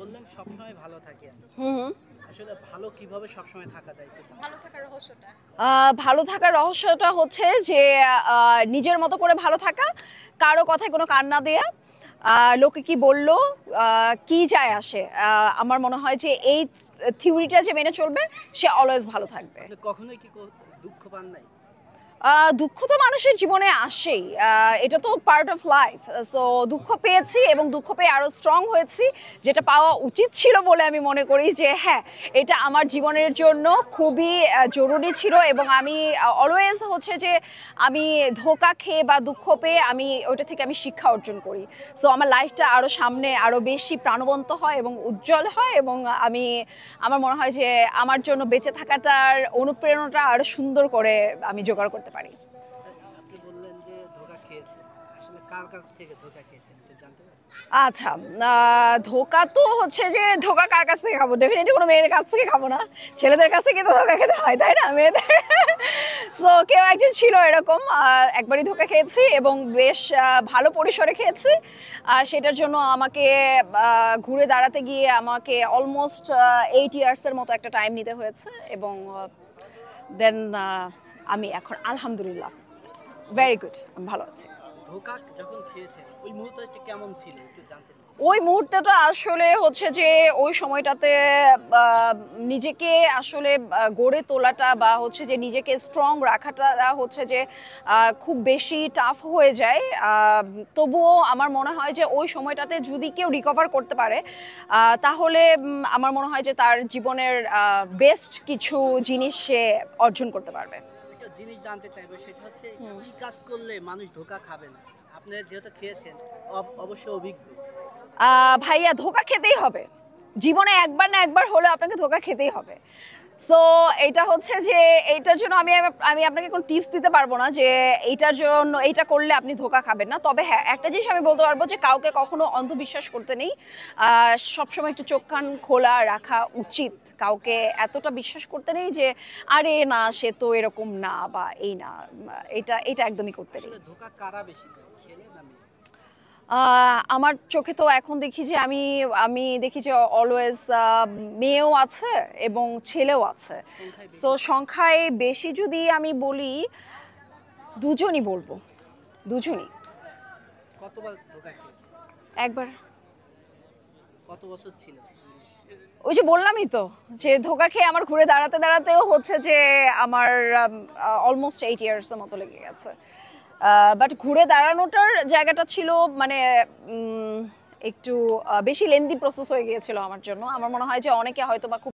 বললেন সবসময় ভালো থাকি আমি। হুম। আসলে ভালো কিভাবে সবসময় থাকা যায় একটু ভালো থাকার রহস্যটা? ভালো থাকার রহস্যটা হচ্ছে যে নিজের মতো করে ভালো থাকা, কারো কথায় কোনো কান না দেয়া। লোকে কি বলল, কি যায় আসে? আমার মনে হয় যে এই থিওরিটা যে মেনে চলবে সে অলওয়েজ ভালো থাকবে। আপনি কখনোই কি দুঃখ পান নাই? দুঃখ তো মানুষের জীবনে আসেই, এটা তো পার্ট অফ লাইফ। সো দুঃখ পেয়েছি এবং দুঃখ পেয়ে আরও স্ট্রং হয়েছি, যেটা পাওয়া উচিত ছিল বলে আমি মনে করি যে হ্যাঁ, এটা আমার জীবনের জন্য খুবই জরুরি ছিল। এবং আমি অলওয়েজ হচ্ছে যে আমি ধোঁকা খেয়ে বা দুঃখ পেয়ে আমি ওইটা থেকে আমি শিক্ষা অর্জন করি। সো আমার লাইফটা আরও সামনে আরও বেশি প্রাণবন্ত হয় এবং উজ্জ্বল হয়, এবং আমার মনে হয় যে আমার জন্য বেঁচে থাকাটার অনুপ্রেরণাটা আরও সুন্দর করে আমি জোগাড় করতে পারি। আপনি বললেন যে ধোঁকা খেয়েছেন। আসলে কার কাছ থেকে ধোঁকা খেয়েছেন একটু জানতে পারি? আচ্ছা, ধোঁকা তো হচ্ছে যে ধোঁকা কার কাছ থেকে খাবো? ডেফিনেটলি কোনো মেয়ের কাছ থেকে খাবো না। ছেলেদের কাছ থেকে তো ধোঁকা খেতে হয়, তাই না? মেয়েদের। সো কেউ একজন ছিল এরকম, একবারই ধোঁকা খেয়েছি এবং বেশ ভালো পরিসরে খেয়েছি। সেটার জন্য আমাকে ঘুরে দাঁড়াতে গিয়ে আমাকে অলমোস্ট 8 ইয়ার্সের মতো একটা টাইম নিতে হয়েছে, এবং দেন আমি এখন আলহামদুলিল্লাহ ভেরি গুড, আমি ভালো আছি। ধোঁকা যখন খেয়েছেন ওই মুহূর্তটা কেমন ছিল একটু জানতে চাই। ওই মুহূর্তটা আসলে হচ্ছে যে ওই সময়টাতে নিজেকে আসলে গড়ে তোলাটা বা হচ্ছে যে নিজেকে স্ট্রং রাখাটা হচ্ছে যে খুব বেশি টাফ হয়ে যায়। তবুও আমার মনে হয় যে ওই সময়টাতে যদি কেউ রিকভার করতে পারে, তাহলে আমার মনে হয় যে তার জীবনের বেস্ট কিছু জিনিস সে অর্জন করতে পারবে। একটা জিনিস জানতে চাইবো, সেটা হচ্ছে কি কাজ করলে মানুষ ধোঁকা খাবে না? আপনি যেহেতু খেয়েছেন অবশ্যই অভিজ্ঞ। ভাইয়া, ধোঁকা খেতেই হবে। জীবনে একবার না একবার হলেও আপনাকে ধোঁকা খেতেই হবে। সো এটা হচ্ছে যে এইটার জন্য আমি আমি আপনাকে কোনো টিপস দিতে পারবো না যে এইটার জন্য এইটা করলে আপনি ধোঁকা খাবেন না। তবে হ্যাঁ, একটা জিনিস আমি বলতে পারবো যে কাউকে কখনো অন্ধবিশ্বাস করতে নেই। সবসময় একটু চোখ কান খোলা রাখা উচিত। কাউকে এতটা বিশ্বাস করতে নেই যে আরে না, সে তো এরকম না বা এই না। এটা এটা একদমই করতে নেই। আসলে ধোঁকা কারা বেশি দেয়, ছেলে না মেয়ে? আমার চোখে তো এখন দেখি যে আমি আমি দেখি যে অলওয়েজ মেয়েও আছে এবং ছেলেও আছে। সংখ্যায় বেশি? সো সংখ্যায় বেশি যদি আমি বলি, দুজনই বলবো, দুজনই। কতবার ধোঁকা খেয়েছেন? একবার। কত বছর ছিল? ওই যে বললামই তো যে ধোঁকা খেয়ে আমার ঘুরে দাঁড়াতে দাঁড়াতেও হচ্ছে যে আমার অলমোস্ট 8 ইয়ার্সের মতো লেগে গেছে। বাট ঘুরে দাঁড়ানোটার জায়গাটা ছিল মানে একটু বেশি লেন্দি প্রসেস হয়ে গিয়েছিল আমার জন্য। আমার মনে হয় যে অনেকে হয়তো বা খুব